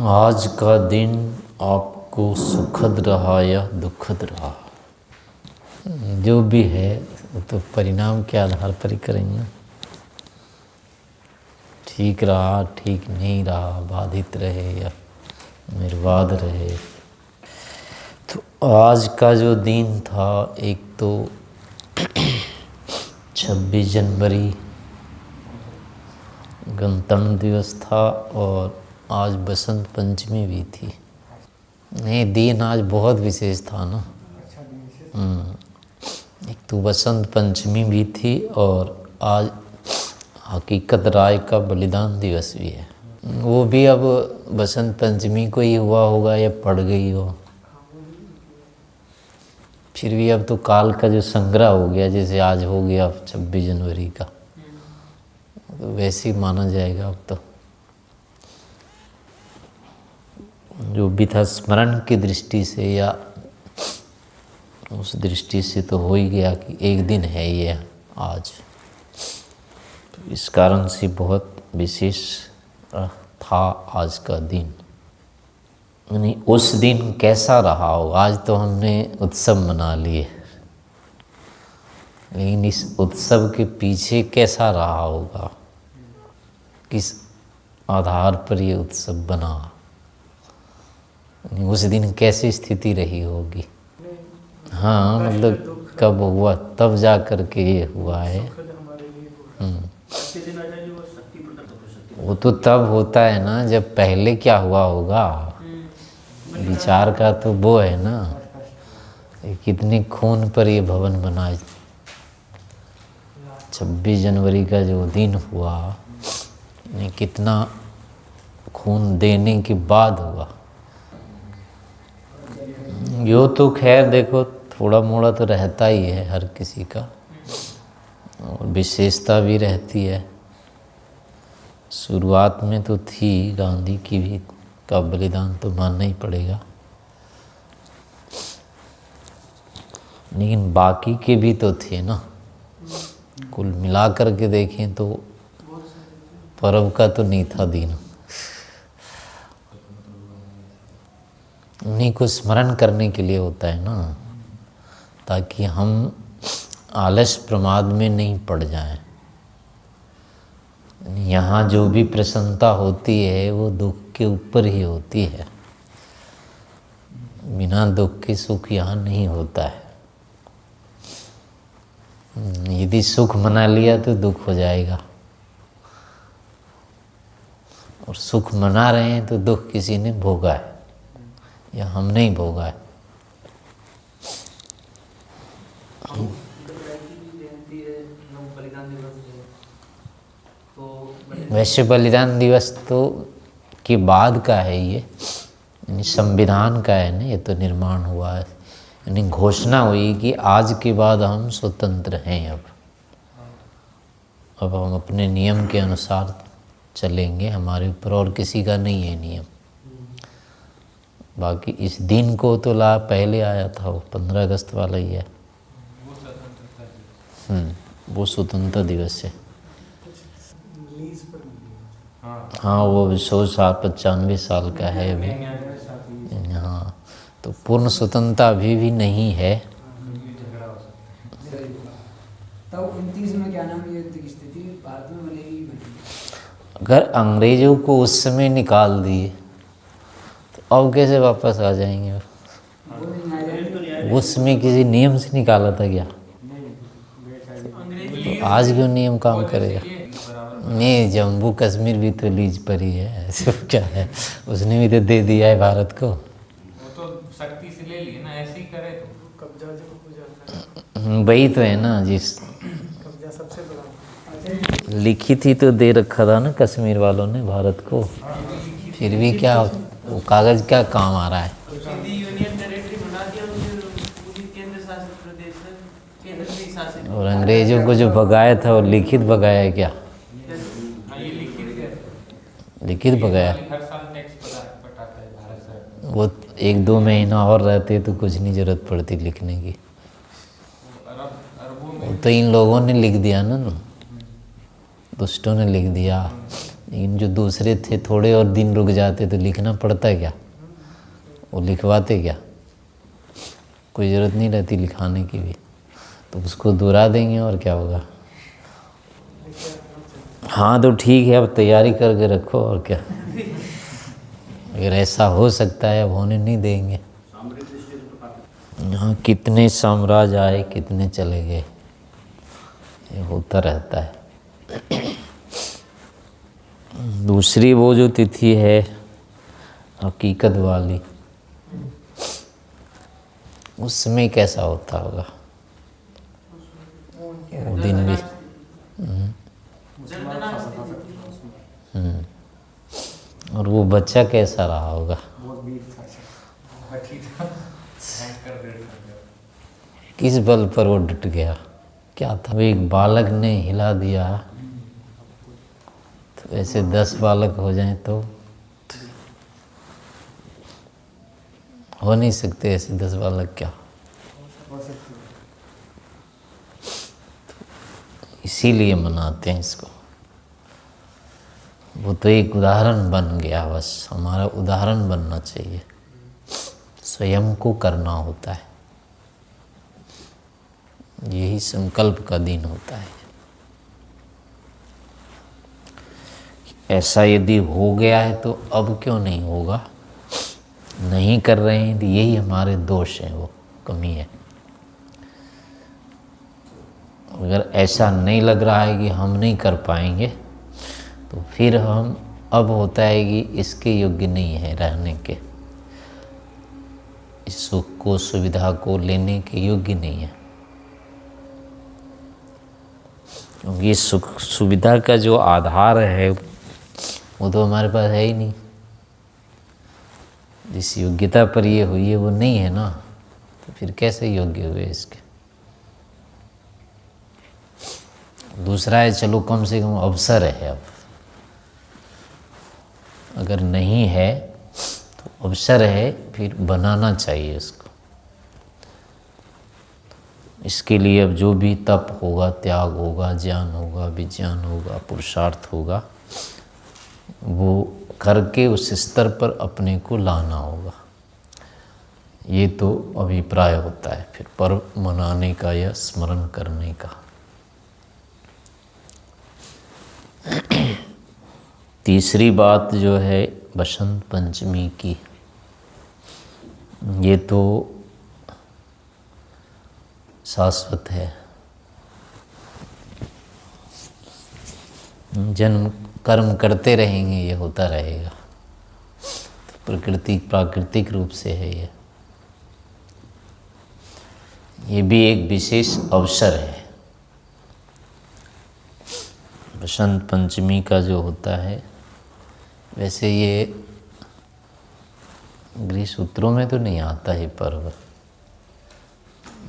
आज का दिन आपको सुखद रहा या दुखद रहा, जो भी है वो तो परिणाम के आधार पर ही करेंगे ना। ठीक रहा, ठीक नहीं रहा, बाधित रहे या निर्बाध रहे। तो आज का जो दिन था, एक तो 26 जनवरी गणतंत्र दिवस था और आज बसंत पंचमी भी थी। नहीं, दिन आज बहुत विशेष था ना। एक तो बसंत पंचमी भी थी और आज हकीकत राय का बलिदान दिवस भी है। वो भी अब बसंत पंचमी को ही हुआ होगा या पड़ गई हो, फिर भी अब तो काल का जो संग्रह हो गया, जैसे आज हो गया 26 जनवरी का, तो वैसे ही माना जाएगा अब तो। जो भी था स्मरण की दृष्टि से या उस दृष्टि से तो हो ही गया कि एक दिन है ये आज, तो इस कारण से बहुत विशेष था आज का दिन। यानी उस दिन कैसा रहा हो, आज तो हमने उत्सव मना लिए, लेकिन इस उत्सव के पीछे कैसा रहा होगा, किस आधार पर ये उत्सव बना, उस दिन कैसी स्थिति रही होगी। हाँ, मतलब कब हुआ तब जा कर के ये हुआ है। वो तो तब होता है ना जब पहले क्या हुआ होगा, विचार का तो वो है ना, कितने खून पर ये भवन बना। 26 जनवरी का जो दिन हुआ, कितना खून देने के बाद हुआ। यो तो खैर देखो, थोड़ा मोड़ा तो रहता ही है हर किसी का, और विशेषता भी रहती है। शुरुआत में तो थी गांधी की भी का बलिदान तो मानना ही पड़ेगा, लेकिन बाकी के भी तो थे ना। कुल मिला कर के देखें तो पर्व का तो नहीं था दिन, उन्हीं को स्मरण करने के लिए होता है ना, ताकि हम आलस प्रमाद में नहीं पड़ जाएं। यहाँ जो भी प्रसन्नता होती है वो दुख के ऊपर ही होती है, बिना दुख के सुख यहाँ नहीं होता है। यदि सुख मना लिया तो दुख हो जाएगा, और सुख मना रहे हैं तो दुख किसी ने भोगा है या हम नहीं भोगा है। वैसे बलिदान दिवस तो के बाद का है ये, यानी संविधान का है ना, ये तो निर्माण हुआ है, यानी घोषणा हुई कि आज के बाद हम स्वतंत्र हैं। अब हम अपने नियम के अनुसार चलेंगे, हमारे ऊपर और किसी का नहीं है नियम। बाकी इस दिन को तो ला पहले आया था, वो 15 अगस्त वाला ही है। वो स्वतंत्रता दिवस है। हाँ, वो 100 साल 95 साल का है अभी। हाँ, तो पूर्ण स्वतंत्रता अभी भी नहीं है। अगर अंग्रेजों को उस समय निकाल दिए तो अब कैसे वापस आ जाएंगे? उस समय किसी नियम से निकाला था क्या? तो आज क्यों नियम काम करेगा? नहीं, जम्मू कश्मीर भी तो लीज पर ही है, ऐसे क्या है, उसने भी तो दे दिया है भारत को। वो तो शक्ति से ले लिए ना, ऐसे ही करे तो कब्जा हो जाता। वही तो है ना, जिस कब्जा सबसे बड़ा लिखी थी तो दे रखा था ना कश्मीर वालों ने भारत को, फिर भी क्या वो कागज क्या काम आ रहा है। और अंग्रेजों को जो भगाया था वो लिखित भगाया क्या? लिखित भगाया। वो 1-2 महीना और रहते तो कुछ नहीं जरूरत पड़ती लिखने की। वो तो इन लोगों ने लिख दिया ना, दुष्टों ने लिख दिया, लेकिन जो दूसरे थे थोड़े और दिन रुक जाते तो लिखना पड़ता क्या, वो लिखवाते क्या, कोई ज़रूरत नहीं रहती लिखाने की भी, तो उसको दोहरा देंगे और क्या होगा। हाँ तो ठीक है, अब तैयारी करके रखो और क्या, अगर ऐसा हो सकता है अब होने नहीं देंगे। यहाँ कितने साम्राज्य आए कितने चले गए, ये होता रहता है। दूसरी वो जो तिथि है हकीकत वाली, उसमें कैसा होता होगा वो दिन भी। और वो बच्चा कैसा रहा होगा, किस बल पर वो डट गया, क्या था, वो एक बालक ने हिला दिया, तो ऐसे 10 बालक हो जाएं तो हो नहीं सकते ऐसे 10 बालक, क्या इसीलिए मनाते हैं इसको। वो तो एक उदाहरण बन गया, बस हमारा उदाहरण बनना चाहिए, स्वयं को करना होता है, यही संकल्प का दिन होता है। ऐसा यदि हो गया है तो अब क्यों नहीं होगा, नहीं कर रहे हैं तो यही हमारे दोष हैं, वो कमी है। अगर ऐसा नहीं लग रहा है कि हम नहीं कर पाएंगे तो फिर हम, अब होता है कि इसके योग्य नहीं है रहने के, इस सुख को सुविधा को लेने के योग्य नहीं है, क्योंकि ये सुख सुविधा का जो आधार है वो तो हमारे पास है ही नहीं, जिस योग्यता पर ये हुई है वो नहीं है ना, तो फिर कैसे योग्य हुए इसके। दूसरा है चलो कम से कम अवसर है, अब अगर नहीं है तो अवसर है, फिर बनाना चाहिए इसको। इसके लिए अब जो भी तप होगा, त्याग होगा, ज्ञान होगा, विज्ञान होगा, पुरुषार्थ होगा, वो करके उस स्तर पर अपने को लाना होगा। ये तो अभिप्राय होता है फिर पर्व मनाने का या स्मरण करने का। तीसरी बात जो है बसंत पंचमी की, ये तो शाश्वत है, जन्म कर्म करते रहेंगे, ये होता रहेगा, तो प्रकृति प्राकृतिक रूप से है ये भी एक विशेष अवसर है। बसंत पंचमी का जो होता है, वैसे ये गृह सूत्रों में तो नहीं आता है पर्व,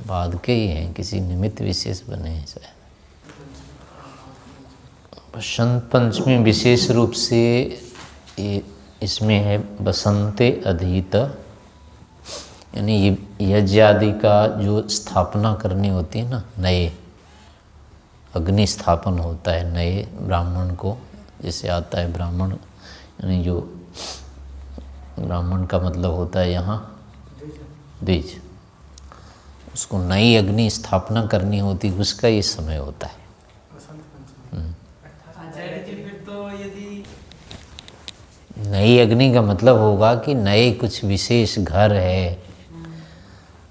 बाद के ही हैं, किसी निमित्त विशेष बने हैं शायद। बसंत पंचमी विशेष रूप से ये इसमें है बसंते अधित, यानी यज्ञ आदि का जो स्थापना करनी होती है ना, नए अग्नि स्थापन होता है, नए ब्राह्मण को, जैसे आता है ब्राह्मण, यानी जो ब्राह्मण का मतलब होता है यहाँ द्विज, उसको नई अग्नि स्थापना करनी होती, उसका ये समय होता है। नई अग्नि का मतलब होगा कि नए कुछ विशेष घर है,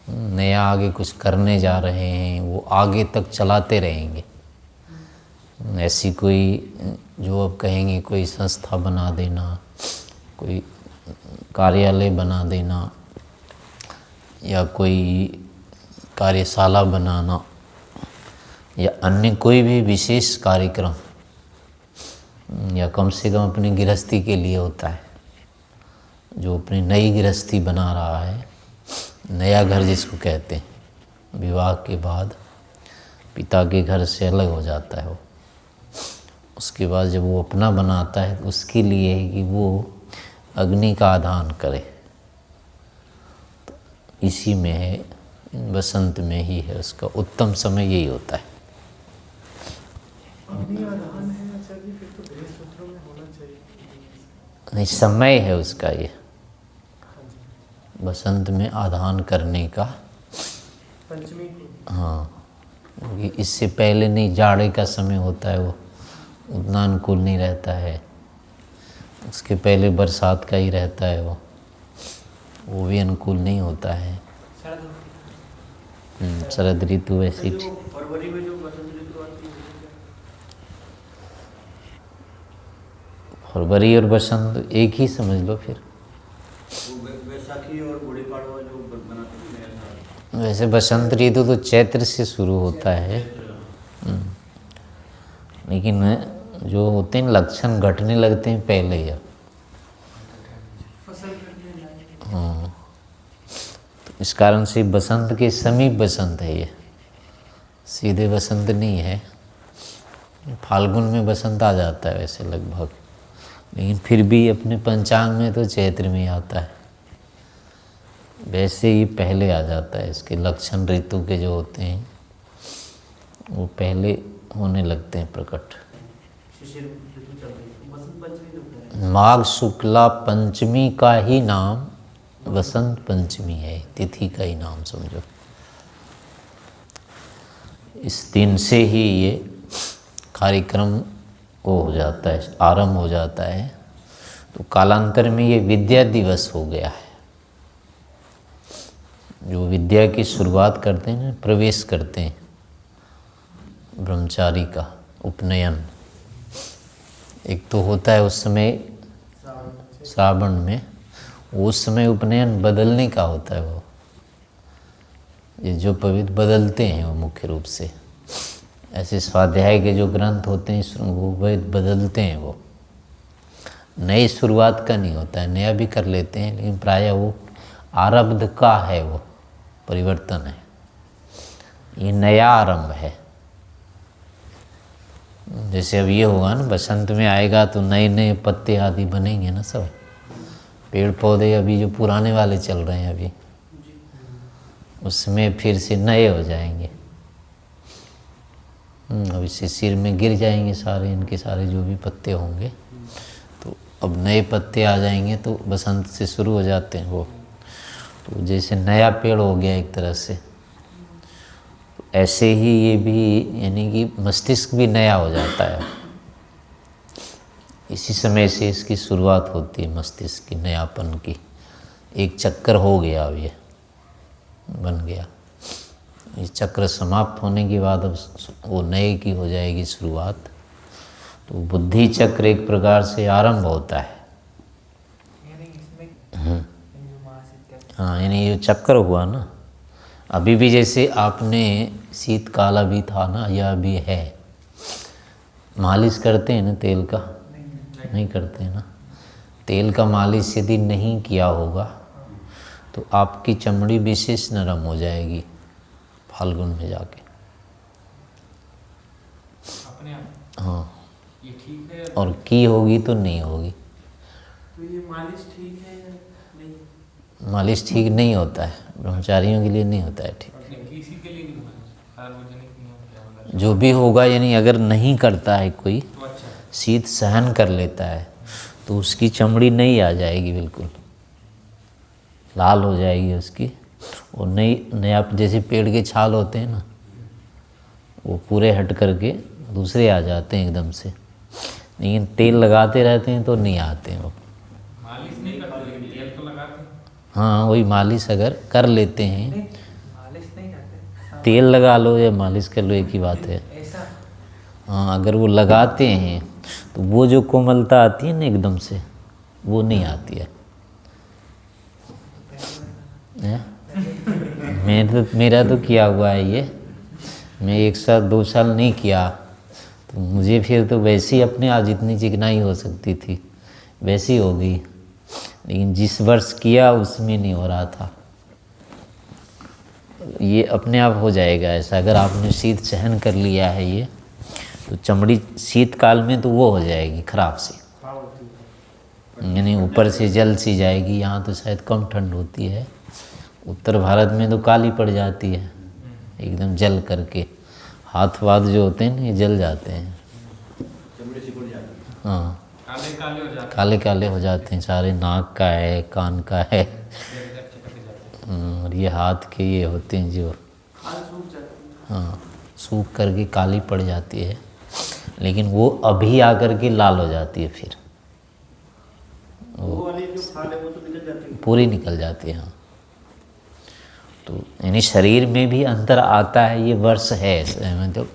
नया आगे कुछ करने जा रहे हैं, वो आगे तक चलाते रहेंगे। ऐसी कोई जो अब कहेंगे कोई संस्था बना देना, कोई कार्यालय बना देना, या कोई कार्यशाला बनाना, या अन्य कोई भी विशेष कार्यक्रम, या कम से कम अपनी गृहस्थी के लिए होता है, जो अपनी नई गृहस्थी बना रहा है, नया घर जिसको कहते हैं, विवाह के बाद पिता के घर से अलग हो जाता है वो, उसके बाद जब वो अपना बनाता है तो उसके लिए है कि वो अग्नि का आधान करे, तो इसी में है, बसंत में ही है, उसका उत्तम समय यही होता है। अग्नि आधान है अच्छा जी, फिर तो गृह सूत्रों में होना चाहिए। नहीं, समय है उसका ये हाँ जी, बसंत में आधान करने का। पंचमी को। हाँ, क्योंकि इससे पहले नहीं, जाड़े का समय होता है, वो उतना अनुकूल नहीं रहता है। उसके पहले बरसात का ही रहता है, वो भी अनुकूल नहीं होता है। शरद ऋतु वैसी जो फरवरी में जो बसंत ऋतु आती है वो क्या? फरवरी और बसंत एक ही समझ लो फिर। वो वैसाखी और गुड़ी पाड़वा जो बनाते हैं नया साल। वैसे बसंत ऋतु तो चैत्र से शुरू होता है, लेकिन जो होते हैं लक्षण घटने लगते हैं पहले ही। फसल कटने लायक। हाँ, तो इस कारण से बसंत के समीप बसंत है ये, सीधे बसंत नहीं है। फाल्गुन में बसंत आ जाता है वैसे लगभग, लेकिन फिर भी अपने पंचांग में तो चैत्र में आता है। वैसे ही पहले आ जाता है, इसके लक्षण ऋतु के जो होते हैं वो पहले होने लगते हैं प्रकट। शिशिर ऋतु चल रही है, बसंत पंचमी तो कह रहे हैं। माघ शुक्ला पंचमी का ही नाम बसंत पंचमी है, तिथि का ही नाम समझो। इस दिन से ही ये कार्यक्रम वो हो जाता है, आरंभ हो जाता है। तो कालांतर में ये विद्या दिवस हो गया है। जो विद्या की शुरुआत करते हैं ना, प्रवेश करते हैं, ब्रह्मचारी का उपनयन एक तो होता है उस समय श्रावण में, उस समय उपनयन बदलने का होता है। वो ये जो पवित्र बदलते हैं वो मुख्य रूप से ऐसे स्वाध्याय के जो ग्रंथ होते हैं वो बदलते हैं। वो नई शुरुआत का नहीं होता है, नया भी कर लेते हैं, लेकिन प्रायः वो आरब्ध का है, वो परिवर्तन है, ये नया आरंभ है। जैसे अब ये होगा ना, बसंत में आएगा तो नए नए पत्ते आदि बनेंगे ना, सब पेड़ पौधे अभी जो पुराने वाले चल रहे हैं अभी, उसमें फिर से नए हो जाएंगे। अब इससे सिर में गिर जाएंगे सारे, इनके सारे जो भी पत्ते होंगे, तो अब नए पत्ते आ जाएंगे, तो बसंत से शुरू हो जाते हैं वो। तो जैसे नया पेड़ हो गया एक तरह से, तो ऐसे ही ये भी, यानी कि मस्तिष्क भी नया हो जाता है। इसी समय से इसकी शुरुआत होती है मस्तिष्क की नयापन की। एक चक्कर हो गया, अब ये बन गया। इस चक्र समाप्त होने के बाद अब वो नए की हो जाएगी शुरुआत। तो बुद्धि चक्र एक प्रकार से आरंभ होता है। हाँ, यानी ये चक्र हुआ ना, अभी भी जैसे आपने शीतकाल अभी था ना, या अभी है, मालिश करते हैं ना तेल का? नहीं करते हैं ना। तेल का मालिश यदि नहीं किया होगा तो आपकी चमड़ी विशेष नरम हो जाएगी फाल्गुन में जाके। अपने आप? हाँ, ये ठीक है? और की होगी तो नहीं होगी। तो ये मालिश ठीक है या नहीं? मालिश ठीक नहीं होता है, ब्रह्मचारियों के लिए नहीं होता है ठीक। किसी के लिए नहीं मालिश, सार्वजनिक नहीं होता। जो भी होगा, यानी अगर नहीं करता है कोई, तो अच्छा, शीत सहन कर लेता है, तो उसकी चमड़ी नहीं आ जाएगी, बिल्कुल लाल हो जाएगी उसकी। और नई नया, जैसे पेड़ के छाल होते हैं ना, वो पूरे हट करके दूसरे आ जाते हैं एकदम से। लेकिन तेल लगाते रहते हैं तो नहीं आते हैं वो। मालिश नहीं करते लेकिन तेल तो लगाते हैं। हाँ, वही मालिश अगर कर लेते हैं, मालिश नहीं करते, तेल लगा लो या मालिश कर लो, एक ही बात है। ऐसा? हाँ, अगर वो लगाते हैं तो वो जो कोमलता आती है ना एकदम से, वो नहीं आती है। मेरा तो किया हुआ है ये, मैं 1 साल 2 साल नहीं किया, तो मुझे फिर तो वैसी अपने आप जितनी चिकनाई हो सकती थी वैसी हो गई। लेकिन जिस वर्ष किया उसमें नहीं हो रहा था। ये अपने आप हो जाएगा ऐसा, अगर आपने शीत सहन कर लिया है ये, तो चमड़ी शीतकाल में तो वो हो जाएगी खराब सी, यानी ऊपर से जल सी जाएगी। यहाँ तो शायद कम ठंड होती है, उत्तर भारत में तो काली पड़ जाती है एकदम जल करके, हाथ वाथ जो होते हैं ना ये जल जाते हैं। जैसी पड़ जाती है। हाँ, काले काले हो जाते काले काले हो जाते हैं सारे, नाक का है, कान का है, हैं, चिपक जाते हैं। और ये हाथ के ये होते हैं जो, खाल सूख जाते हैं। हाँ, सूख करके काली पड़ जाती है, लेकिन वो अभी आकर के लाल हो जाती है, फिर वो वाली जो खाल है वो तो निकल जाती है। पूरी निकल जाती है। हाँ, तो यानी शरीर में भी अंतर आता है, ये वर्ष है, मतलब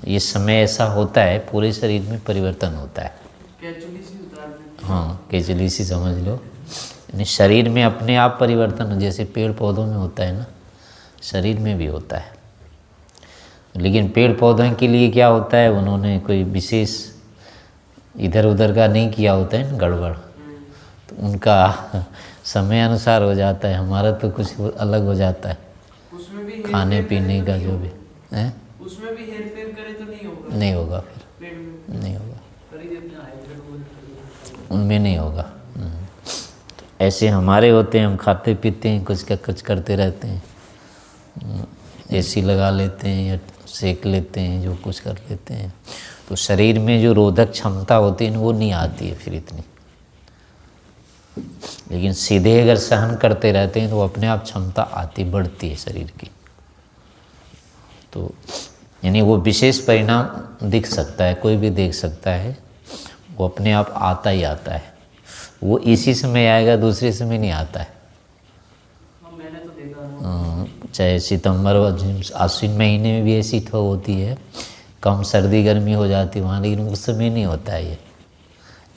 ये समय ऐसा होता है, पूरे शरीर में परिवर्तन होता है। केचुली सी उतार देती है। हाँ, केचुली सी समझ लो, यानी शरीर में अपने आप परिवर्तन, जैसे पेड़ पौधों में होता है ना, शरीर में भी होता है। लेकिन पेड़ पौधों के लिए क्या होता है, उन्होंने कोई विशेष इधर उधर का नहीं किया होता है ना, गड़बड़, तो उनका समय अनुसार हो जाता है। हमारा तो कुछ अलग हो जाता है, उसमें भी खाने पीने का जो भी है, उसमें भी हेर फेर करे तो नहीं होगा। नहीं होगा, फिर पेड़ में नहीं होगा, करी जितना हाइब्रिड हो उनमें नहीं होगा। तो ऐसे हमारे होते हैं, हम खाते पीते हैं, कुछ का कुछ करते रहते हैं, एसी लगा लेते हैं या सेक लेते हैं, जो कुछ कर लेते हैं, तो शरीर में जो रोधक क्षमता होती है वो नहीं आती है फिर इतनी। लेकिन सीधे अगर सहन करते रहते हैं तो अपने आप क्षमता आती बढ़ती है शरीर की। तो यानी वो विशेष परिणाम दिख सकता है, कोई भी देख सकता है, वो अपने आप आता ही आता है। वो इसी समय आएगा, दूसरे समय नहीं आता है। मैंने तो देखा ना। चाहे सितंबर और आश्विन महीने में भी ऐसी तो होती है, कम सर्दी गर्मी हो जाती है वहाँ, लेकिन उस समय नहीं होता है ये,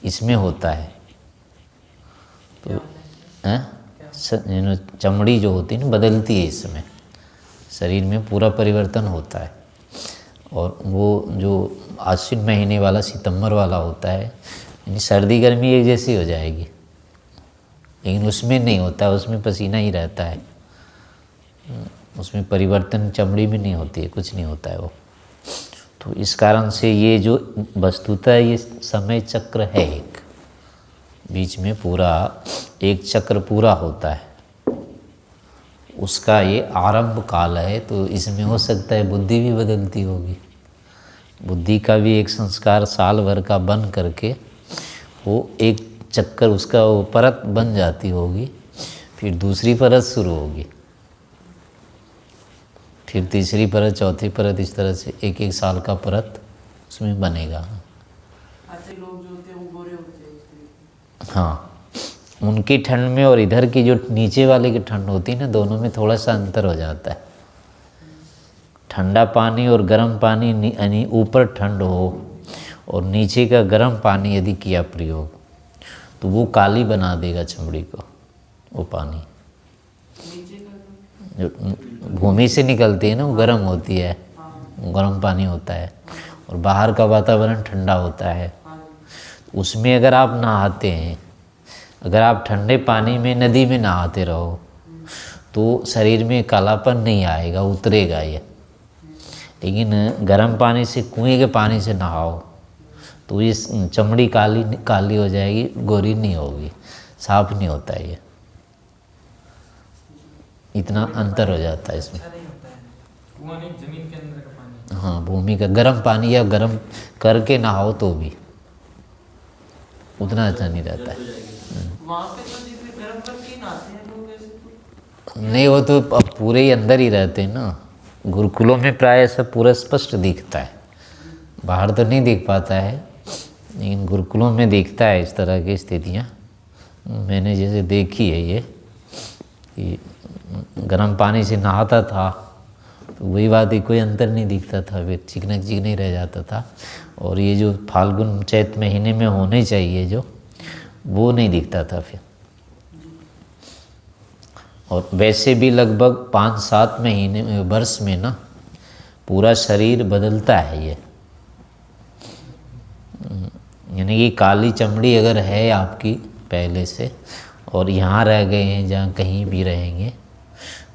इसमें होता है। तो चमड़ी जो होती है ना बदलती है इस समय, शरीर में पूरा परिवर्तन होता है। और वो जो आश्विन महीने वाला सितंबर वाला होता है, यानी सर्दी गर्मी एक जैसी हो जाएगी, लेकिन उसमें नहीं होता है, उसमें पसीना ही रहता है, उसमें परिवर्तन चमड़ी में नहीं होती है, कुछ नहीं होता है वो। तो इस कारण से ये जो वस्तुतः ये समय चक्र है, एक बीच में पूरा एक चक्र पूरा होता है, उसका ये आरंभ काल है। तो इसमें हो सकता है बुद्धि भी बदलती होगी, बुद्धि का भी एक संस्कार साल भर का बन करके वो एक चक्कर उसका वो परत बन जाती होगी, फिर दूसरी परत शुरू होगी, फिर तीसरी परत, चौथी परत, इस तरह से एक एक साल का परत उसमें बनेगा। अच्छे लोग जो होते हैं वो गोरे होते हैं इसलिए। हाँ, उनकी ठंड में और इधर की जो नीचे वाले की ठंड होती है ना, दोनों में थोड़ा सा अंतर हो जाता है। ठंडा पानी और गर्म पानी, यानी ऊपर ठंड हो और नीचे का गर्म पानी यदि किया प्रयोग, तो वो काली बना देगा चमड़ी को। वो पानी नीचे का जो भूमि से निकलती है ना, वो गर्म होती है, गर्म पानी होता है, और बाहर का वातावरण ठंडा होता है। उसमें अगर आप नहाते हैं, अगर आप ठंडे पानी में नदी में नहाते रहो तो शरीर में कालापन नहीं आएगा, उतरेगा ये। लेकिन गर्म पानी से, कुएं के पानी से नहाओ तो ये चमड़ी काली काली हो जाएगी, गोरी नहीं होगी, साफ नहीं होता है ये, इतना अंतर हो जाता है इसमें। अच्छा नहीं होता है। कुआं नहीं, जमीन के अंदर का पानी। हाँ, भूमि का गर्म पानी या गर्म करके नहाओ तो भी उतना अच्छा नहीं रहता है। वहाँ पे तो जितने गर्म करके नहाते हैं लोग ऐसे तो। नहीं, वो तो अब पूरे ही अंदर ही रहते हैं ना। गुरुकुलों में प्राय सब पूरा स्पष्ट दिखता है, बाहर तो नहीं दिख पाता है, लेकिन गुरुकुलों में दिखता है इस तरह की स्थितियाँ। मैंने जैसे देखी है ये, कि गर्म पानी से नहाता था तो वही बात है, कोई अंतर नहीं दिखता था, फिर चिकना चिकना रह जाता था। और ये जो फाल्गुन चैत महीने में होने चाहिए जो, वो नहीं दिखता था फिर। और वैसे भी लगभग 5-7 महीने में, वर्ष में ना, पूरा शरीर बदलता है ये। यानी कि काली चमड़ी अगर है आपकी पहले से, और यहाँ रह गए हैं, जहाँ कहीं भी रहेंगे,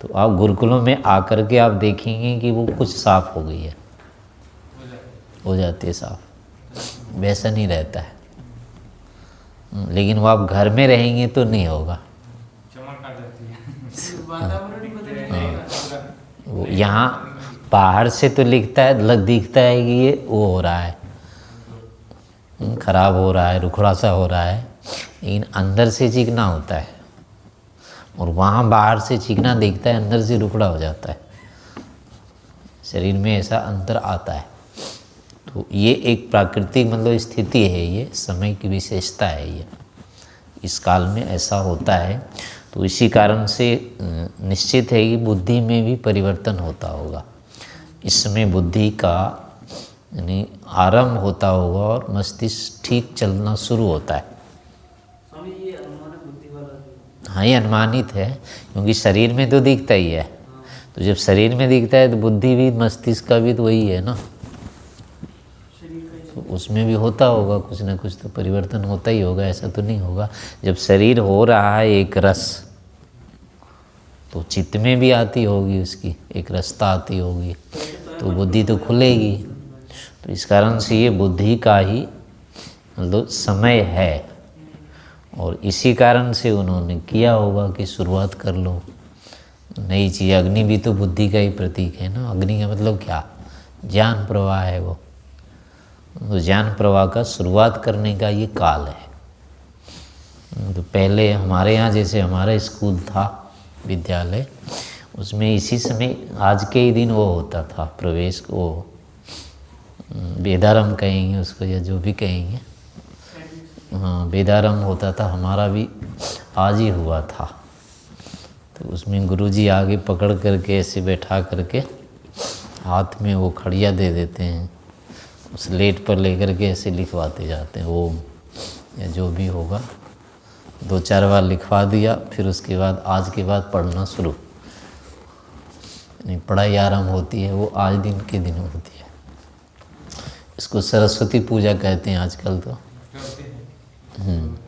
तो आप गुरुकुलों में आकर के आप देखेंगे कि वो कुछ साफ हो गई है, हो जाती है साफ, वैसा नहीं रहता है। लेकिन वो आप घर में रहेंगे तो नहीं होगा, चमक आ जाती है। वातावरण ही बदल जाएगा। वो यहाँ बाहर से तो दिखता है कि ये वो हो रहा है, खराब हो रहा है, रुखड़ा सा हो रहा है, लेकिन अंदर से चीकना होता है, और वहाँ बाहर से चीकना दिखता है, अंदर से रुखड़ा हो जाता है। शरीर में ऐसा अंतर आता है। तो ये एक प्राकृतिक मतलब स्थिति है, ये समय की विशेषता है, ये इस काल में ऐसा होता है। तो इसी कारण से निश्चित है कि बुद्धि में भी परिवर्तन होता होगा। इसमें बुद्धि का यानी आरंभ होता होगा और मस्तिष्क ठीक चलना शुरू होता है। स्वामी ये अनुमानित बुद्धि वाला हाँ, ये अनुमानित है, क्योंकि शरीर में तो दिखता ही है। तो जब शरीर में दिखता है तो बुद्धि भी मस्तिष्क का भी तो वही है ना, तो उसमें भी होता होगा कुछ ना कुछ तो परिवर्तन होता ही होगा, ऐसा तो नहीं होगा। जब शरीर हो रहा है एक रस, तो चित्त में भी आती होगी, उसकी एक रसता आती होगी, तो बुद्धि तो खुलेगी। तो इस कारण से ये बुद्धि का ही मतलब समय है, और इसी कारण से उन्होंने किया होगा कि शुरुआत कर लो नई चीज़। अग्नि भी तो बुद्धि का ही प्रतीक है ना। अग्नि का मतलब क्या? ज्ञान प्रवाह है वो। तो ज्ञान प्रवाह का शुरुआत करने का ये काल है। तो पहले हमारे यहाँ जैसे हमारा स्कूल था, विद्यालय, उसमें इसी समय आज के ही दिन वो होता था प्रवेश को, वेदारंभ कहेंगे उसको या जो भी कहेंगे। हाँ, वेदारंभ होता था, हमारा भी आज ही हुआ था। तो उसमें गुरुजी आगे पकड़ करके ऐसे बैठा करके हाथ में वो खड़िया दे देते हैं, उस लेट पर लेकर के ऐसे लिखवाते जाते हैं ओम या जो भी होगा। 2-4 बार लिखवा दिया, फिर उसके बाद आज के बाद पढ़ना शुरू। यानी पढ़ाई आरम्भ होती है, वो आज दिन के दिन होती है। इसको सरस्वती पूजा कहते हैं आजकल तो।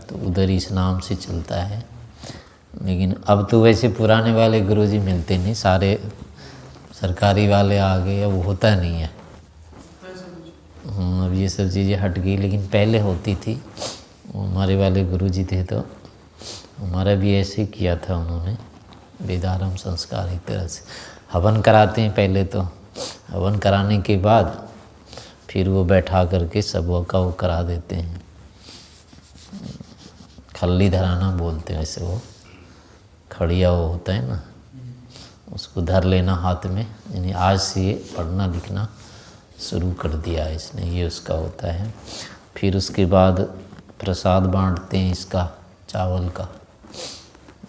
तो उधर इस नाम से चलता है। लेकिन अब तो वैसे पुराने वाले गुरुजी मिलते नहीं, सारे सरकारी वाले आ गए, अब होता नहीं है। हाँ, अब ये सब चीज़ें हट गई, लेकिन पहले होती थी। हमारे वाले गुरुजी थे तो हमारा भी ऐसे किया था उन्होंने, वेदारंभ संस्कार एक तरह से। हवन कराते हैं पहले, तो हवन कराने के बाद फिर वो बैठा करके सब का वो करा देते हैं। खल्ली धराना बोलते हैं वैसे, वो खड़िया वो होता है ना, उसको धर लेना हाथ में। यानी आज से ये पढ़ना लिखना शुरू कर दिया है इसने, ये उसका होता है। फिर उसके बाद प्रसाद बांटते हैं इसका, चावल का।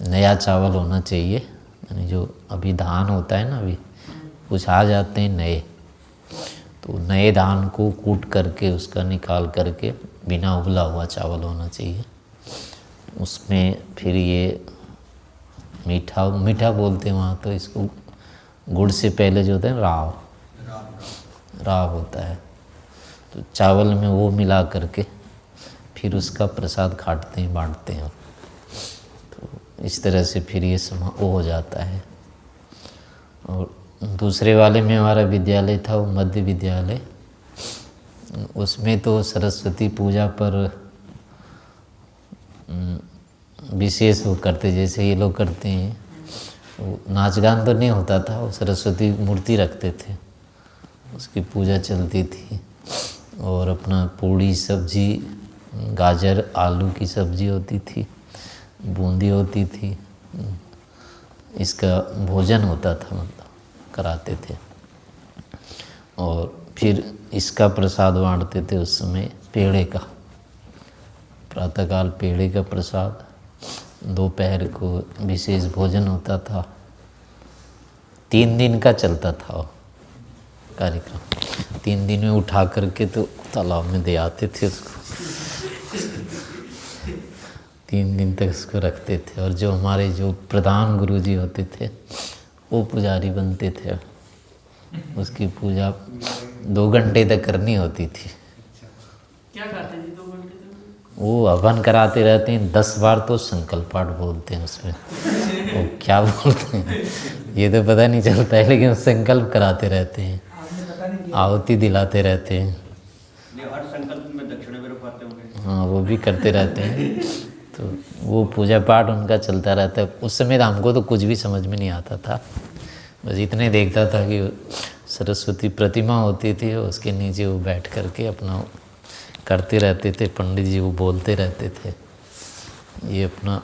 नया चावल होना चाहिए, यानी जो अभी धान होता है ना, अभी कुछ आ जाते हैं नए, तो नए धान को कूट करके उसका निकाल करके बिना उबला हुआ चावल होना चाहिए। उसमें फिर ये मीठा बोलते हैं वहाँ तो इसको, गुड़ से पहले जो होता है राव होता है, तो चावल में वो मिला करके फिर उसका प्रसाद काटते हैं, बांटते हैं। तो इस तरह से फिर ये वो हो जाता है। और दूसरे वाले में हमारा विद्यालय था, वो मध्य विद्यालय, उसमें तो सरस्वती पूजा पर विशेष वो करते, जैसे ये लोग करते हैं। वो नाच गान तो नहीं होता था, वो सरस्वती मूर्ति रखते थे, उसकी पूजा चलती थी। और अपना पूड़ी सब्जी, गाजर आलू की सब्जी होती थी, बूंदी होती थी, इसका भोजन होता था, मतलब कराते थे। और फिर इसका प्रसाद बांटते थे उस समय, पेड़े का, प्रातःकाल पेड़े का प्रसाद, दोपहर को विशेष भोजन होता था। 3 दिन का चलता था वो कार्यक्रम। 3 दिन में उठा करके तो तालाब में दे आते थे उसको। 3 दिन तक उसको रखते थे। और जो हमारे जो प्रधान गुरुजी होते थे, वो पुजारी बनते थे, उसकी पूजा 2 घंटे तक करनी होती थी। क्या करते जी 2 घंटे तक? वो हवन कराते रहते हैं, 10 बार तो संकल्प पाठ बोलते हैं उसमें। वो क्या बोलते हैं ये तो पता नहीं चलता है, लेकिन संकल्प कराते रहते हैं, आहुति दिलाते रहते हैं। हर संकल्प में दक्षिणा भी रखवाते होंगे। हाँ, वो भी करते रहते हैं। तो वो पूजा पाठ उनका चलता रहता है। उस समय तो हमको तो कुछ भी समझ में नहीं आता था, बस इतने देखता था कि सरस्वती प्रतिमा होती थी, उसके नीचे वो बैठ करके अपना करते रहते थे पंडित जी, वो बोलते रहते थे ये अपना।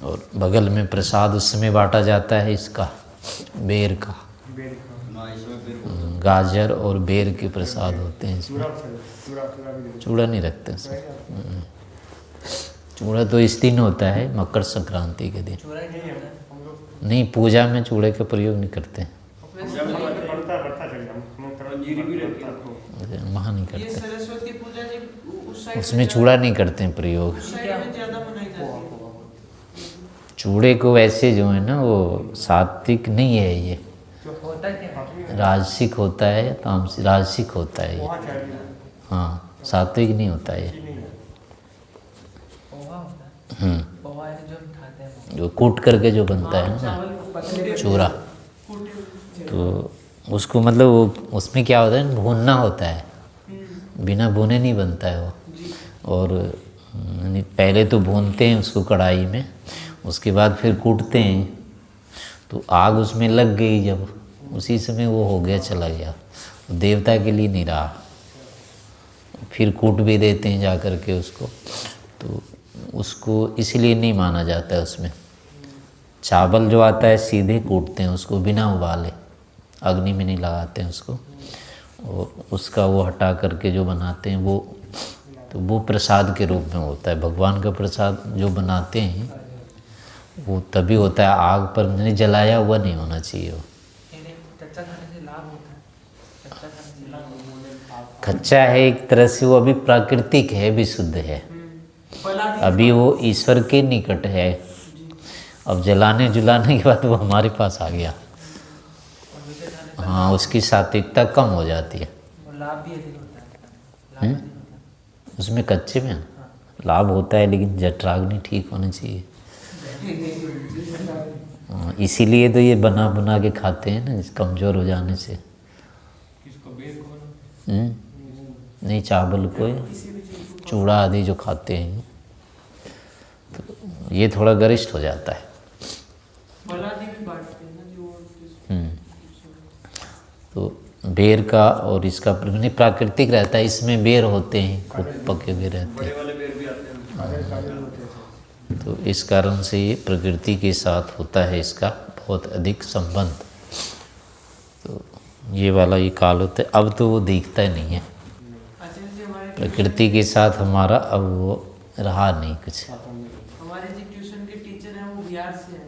और बगल में प्रसाद उस समय बांटा जाता है इसका, बेर का। हाँ, इसमें फिर गाजर और बेर के प्रसाद होते हैं इसमें। चूड़ा नहीं रखते इसमें। चूड़ा तो इस दिन होता है, मकर संक्रांति के दिन। चूड़ा नहीं है ना। नहीं, पूजा में चूड़े का प्रयोग नहीं करते, पंजीरी भी रहती है। वहाँ नहीं ये करते, सरस्वती पूजा जी उस साइड उसमें चूड़ा नहीं करते हैं प्रयोग। उस साइड में ज़्यादा मनाई जाती है। चूड़े को वैसे जो है ना वो सात्विक नहीं है, ये जो होता क्या है? राजसिक होता है या तामसिक, राजसिक होता है ये। हाँ, सात्विक नहीं होता ये। पोहा होता है। पोहा है जो हम खाते हैं। जो कूट करके जो बनता है ना चावल पतले चूड़ा, तो उसको मतलब वो उसमें क्या होता है, भूनना होता है, बिना भुने नहीं बनता है वो। और पहले तो भूनते हैं उसको कढ़ाई में, उसके बाद फिर कूटते हैं। तो आग उसमें लग गई जब, उसी समय वो हो गया, चला गया, देवता के लिए नहीं रहा। फिर कूट भी देते हैं जा कर के उसको, तो उसको इसलिए नहीं माना जाता है उसमें। चावल जो आता है सीधे कूटते हैं उसको बिना उबाले, अग्नि में नहीं लगाते हैं उसको। और उसका वो हटा करके जो बनाते हैं वो, तो वो प्रसाद के रूप में होता है। भगवान का प्रसाद जो बनाते हैं वो तभी होता है, आग पर नहीं जलाया हुआ नहीं होना चाहिए वो। कच्चा खाने से लाभ होता है। कच्चा खाने से लाभ कच्चा है एक तरह से, वो अभी प्राकृतिक है, विशुद्ध है, अभी वो ईश्वर के निकट है। अब जलाने जुलाने के बाद वो हमारे पास आ गया, हाँ, उसकी सात्विकता कम हो जाती है। लाभ भी अधिक होता है। उसमें कच्चे में लाभ होता है, लेकिन जठराग्नि ठीक होनी चाहिए। हाँ, इसीलिए तो ये बना बना के खाते हैं ना, कमज़ोर हो जाने से। नहीं, चावल को चूड़ा आदि जो खाते हैं तो ये थोड़ा गरिष्ठ हो जाता है। तो बेर का और इसका प्राकृतिक रहता है, इसमें बेर होते हैं, खूब पके हुए रहते हैं। वाले बेर भी आते हैं। तो इस कारण से ये प्रकृति के साथ होता है इसका बहुत अधिक संबंध। तो ये वाला ये काल होता है। अब तो वो दिखता ही नहीं है, प्रकृति के साथ हमारा अब वो रहा नहीं कुछ। हमारे जो ट्यूशन के टीचर हैं वो बिहार से हैं,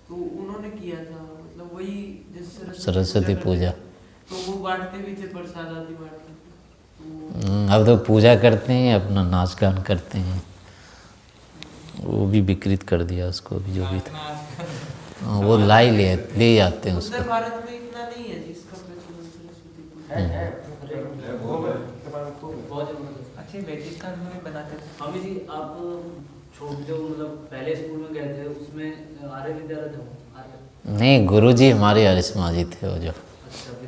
तो उन्होंने किया था, मतलब वही जैसे सरस्वती पूजा, तो वो बांटते भी थे, प्रसाद आदि बांटते थे। अब तो पूजा करते हैं, अपना नाच गान करते हैं, वो भी विकृत कर दिया उसको भी, जो भी था। हाँ, वो ले जाते हैं उसको। उत्तर भारत में इतना नहीं है जिसका प्रचलन सरस्वती पूजा। अच्छे वैदिक काल में बनाते थे। स्वामी जी, आप जो मतलब पहले स्कूल में गए थे उसमें आर्य विद्यालय था? नहीं, गुरुजी हमारे आर्य समाजी थे वो, जो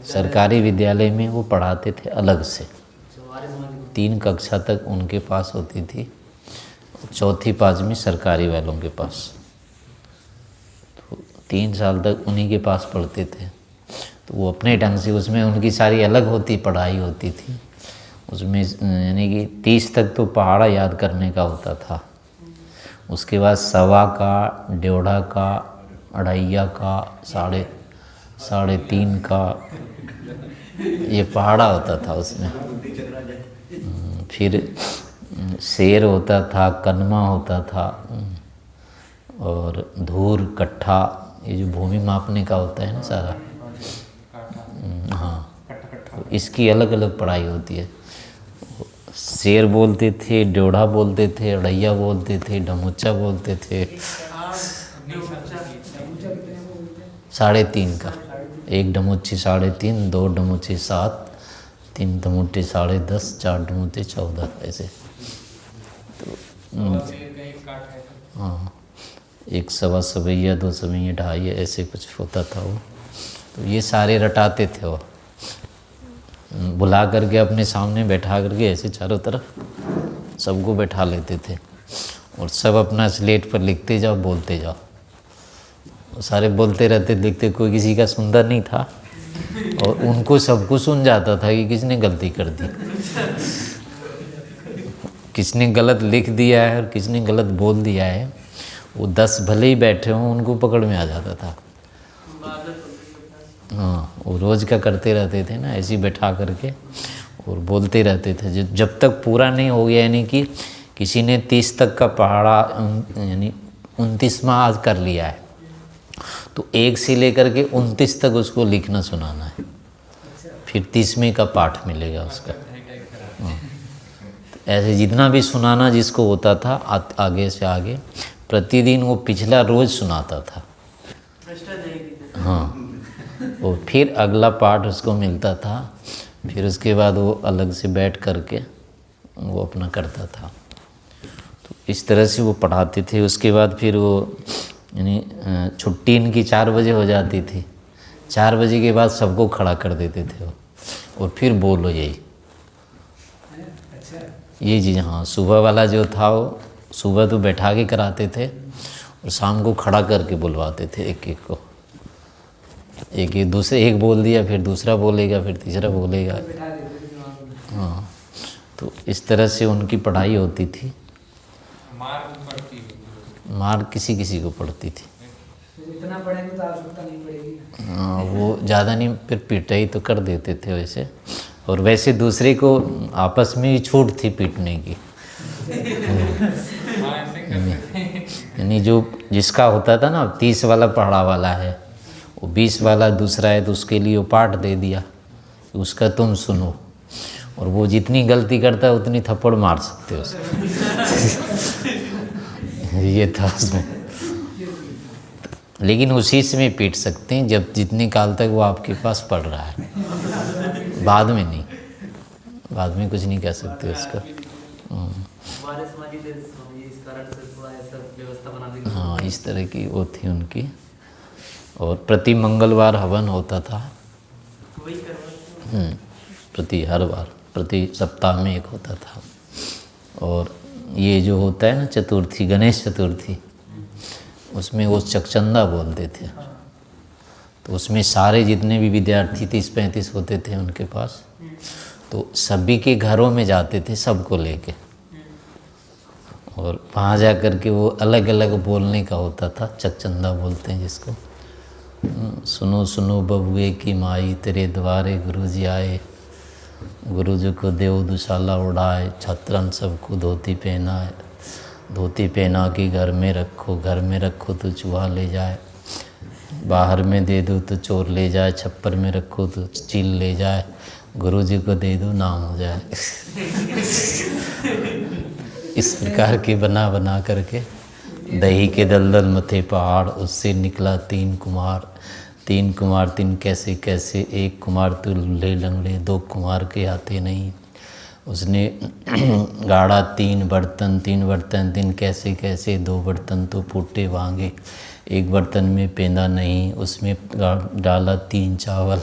सरकारी विद्यालय में वो पढ़ाते थे अलग से। आर्य समाज 3 कक्षा तक उनके पास होती थी, 4th 5वीं सरकारी वालों के पास। तो 3 साल तक उन्हीं के पास पढ़ते थे। तो वो अपने ढंग से, उसमें उनकी सारी अलग होती पढ़ाई होती थी उसमें, यानी कि 30 तक तो पहाड़ा याद करने का होता था। उसके बाद 1.25 का, 1.5 का, 2.5 का, 3.5 का, ये पहाड़ा होता था उसमें। फिर शेर होता था, कनमा होता था, और धूर, कट्ठा, ये जो भूमि मापने का होता है ना सारा, हाँ, तो इसकी अलग अलग पढ़ाई होती है। शेर बोलते थे, 1.5 बोलते थे, 2.5 बोलते थे, ढमुच्चा बोलते थे, 3.5 का, 1 ढमुच्ची 3.5, 2 ढमुच्ची 7, 3 ढमुच्ची 10.5, 4 ढमुच्ची 14, ऐसे। तो हाँ, 1 सवा सवैया, 2 सवैया, 2.5, ऐसे कुछ होता था वो। तो ये सारे रटाते थे वो, बुला करके अपने सामने बैठा करके ऐसे चारों तरफ सबको बैठा लेते थे, और सब अपना स्लेट पर लिखते जाओ, बोलते जाओ। वो सारे बोलते रहते, लिखते, कोई किसी का सुंदर नहीं था, और उनको सबको सुन जाता था कि किसने गलती कर दी। किसने गलत लिख दिया है और किसने गलत बोल दिया है, वो 10 भले ही बैठे हों उनको पकड़ में आ जाता था। हाँ, वो रोज़ का करते रहते थे ना, ऐसे ही बैठा करके और बोलते रहते थे जब तक पूरा नहीं हो गया। यानी कि किसी ने 30 तक का पढ़ा, यानी 29वां आज कर लिया है, तो 1 से लेकर के 29 तक उसको लिखना सुनाना है, फिर 30वें का पाठ मिलेगा उसका। हाँ, तो ऐसे जितना भी सुनाना जिसको होता था आगे से आगे, प्रतिदिन वो पिछला रोज़ सुनाता था। हाँ, और फिर अगला पाठ उसको मिलता था, फिर उसके बाद वो अलग से बैठ करके वो अपना करता था। तो इस तरह से वो पढ़ाते थे। उसके बाद फिर वो यानी छुट्टी इनकी 4 बजे हो जाती थी। 4 बजे के बाद सबको खड़ा कर देते थे वो, और फिर बोलो यही ये चीज़। हाँ, सुबह वाला जो था वो सुबह तो बैठा के कराते थे और शाम को खड़ा करके बुलवाते थे एक एक को। एक दूसरे एक बोल दिया, फिर दूसरा बोलेगा, फिर तीसरा बोलेगा। हाँ, तो इस तरह से उनकी पढ़ाई होती थी। मार किसी किसी को पड़ती थी। इतना पढ़ेंगे तो आवश्यकता नहीं पड़ेगी। हाँ, वो ज़्यादा नहीं, फिर पिटाई तो कर देते थे वैसे। और वैसे दूसरे को आपस में ही छूट थी पीटने की। यानी जो जिसका होता था ना 30 वाला पढ़ा वाला है, वो 20 वाला दूसरा है, तो उसके लिए वो पाठ दे दिया, उसका तुम सुनो, और वो जितनी गलती करता है उतनी थप्पड़ मार सकते हो उसको। ये था उसमें। लेकिन उसी से में पीट सकते हैं जब जितने काल तक वो आपके पास पढ़ रहा है, बाद में नहीं, बाद में कुछ नहीं कह सकते उसका। हाँ, इस तरह की वो थी उनकी। और प्रति मंगलवार हवन होता था। प्रति सप्ताह में एक होता था। और ये जो होता है ना चतुर्थी, गणेश चतुर्थी, उसमें वो चकचंदा बोलते थे। तो उसमें सारे जितने भी विद्यार्थी 30-35 होते थे उनके पास, तो सभी के घरों में जाते थे सबको लेके, और वहाँ जा कर के वो अलग अलग बोलने का होता था। चकचंदा बोलते हैं जिसको। सुनो सुनो बबुए की माई, तेरे द्वारे गुरुजी आए, गुरुजी को देव दुशाला उड़ाए, छत्रन सबको धोती पहनाए, धोती पहना के घर में रखो तो चूहा ले जाए, बाहर में दे दो तो चोर ले जाए, छप्पर में रखो तो चील ले जाए, गुरुजी को दे दो नाम हो जाए। इस प्रकार के बना बना करके दही के दलदल मथे पहाड़, उससे निकला 3 कुमार, 3 कुमार 3 कैसे कैसे, 1 कुमार तो लूल्हे लंगड़े, 2 कुमार के आते नहीं, उसने गाड़ा 3 बर्तन, 3 कैसे कैसे, 2 बर्तन तो फूटे वांगे, 1 बर्तन में पेंदा नहीं, उसमें डाला 3 चावल,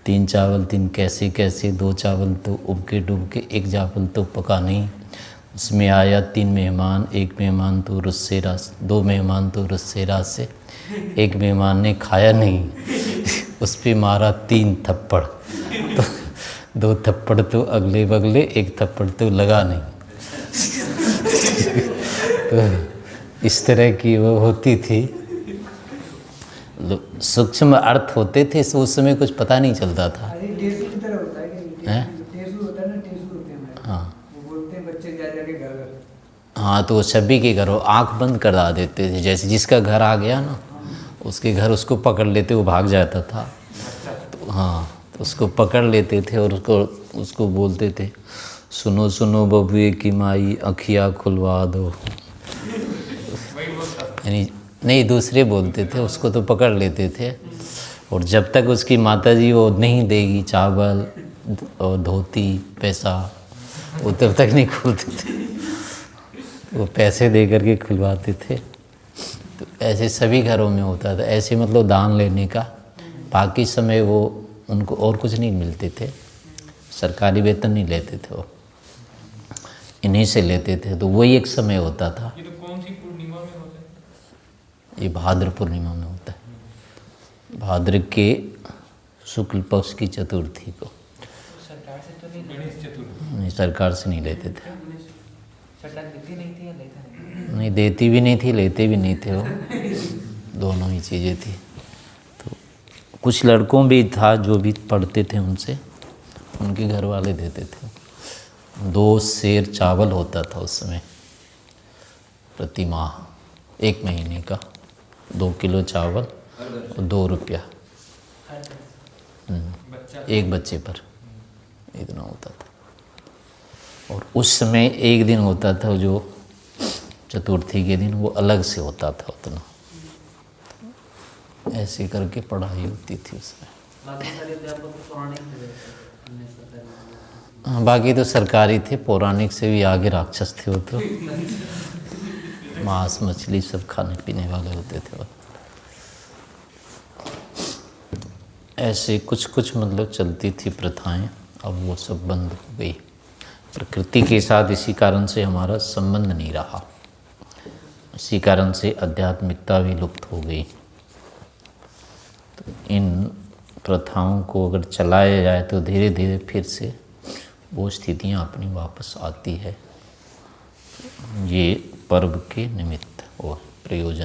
3 चावल 3 कैसे कैसे, 2 चावल तो उबके डूबके, 1 चावल तो पका नहीं, उसमें आया 3 मेहमान, 1 मेहमान तो रुस्से रास, 2 मेहमान तो रुस्से रास से, 1 मेहमान ने खाया नहीं, उस पर मारा 3 थप्पड़, तो 2 थप्पड़ तो अगले बगले, 1 थप्पड़ तो लगा नहीं। तो इस तरह की वो होती थी। सूक्ष्म अर्थ होते थे, उस समय कुछ पता नहीं चलता था। टेसू की तरह होता है कि टेसू होता है ना, टेसू होते हैं। हाँ, वो बोलते हैं बच्चे जा जाके घर घर। हाँ, तो सभी के घरों आँख बंद करा देते थे, जैसे जिसका घर आ गया ना उसके घर उसको पकड़ लेते, वो भाग जाता था। तो हाँ, तो उसको पकड़ लेते थे और उसको बोलते थे, सुनो सुनो बबुए की माई, अखिया खुलवा दो। यानी नहीं, दूसरे बोलते थे, उसको तो पकड़ लेते थे, और जब तक उसकी माताजी वो नहीं देगी चावल और धोती पैसा, वो तब तक नहीं खुलते थे। वो पैसे दे करके खुलवाते थे। तो ऐसे सभी घरों में होता था। ऐसे मतलब दान लेने का, बाकी समय वो उनको और कुछ नहीं मिलते थे, सरकारी वेतन नहीं लेते थे, वो इन्हीं से लेते थे। तो वही एक समय होता था। ये तो कौन सी पूर्णिमा में होता है? ये भाद्र पूर्णिमा में होता है, भाद्र के शुक्ल पक्ष की चतुर्थी को। सरकार से तो नहीं, गणेश चतुर्थी। नहीं, सरकार से नहीं लेते थे। छटा देती नहीं थी या लेते नहीं? नहीं, देती भी नहीं थी, लेते भी नहीं थे वो, दोनों ही चीज़ें थी। तो कुछ लड़कों भी था जो भी पढ़ते थे उनसे, उनके घर वाले देते थे। 2 सेर चावल होता था उस समय प्रति माह, 1 महीने का 2 किलो चावल और 2 रुपया एक बच्चे पर, इतना होता था। और उस समय एक दिन होता था जो चतुर्थी के दिन, वो अलग से होता था उतना, ऐसे करके पढ़ाई होती थी उसमें। बाकी सारे अध्यापक तो पौराणिक थे अन्य सरकारी। हाँ, बाकी तो सरकारी थे, पौराणिक से भी आगे राक्षस थे वो तो। मांस मछली सब खाने पीने वाले होते थे वो। ऐसे कुछ कुछ मतलब चलती थी प्रथाएं, अब वो सब बंद हो गई। प्रकृति के साथ इसी कारण से हमारा संबंध नहीं रहा, इसी कारण से आध्यात्मिकता भी लुप्त हो गई। तो इन प्रथाओं को अगर चलाया जाए तो धीरे धीरे फिर से वो स्थितियाँ अपनी वापस आती है। ये पर्व के निमित्त और प्रयोजन।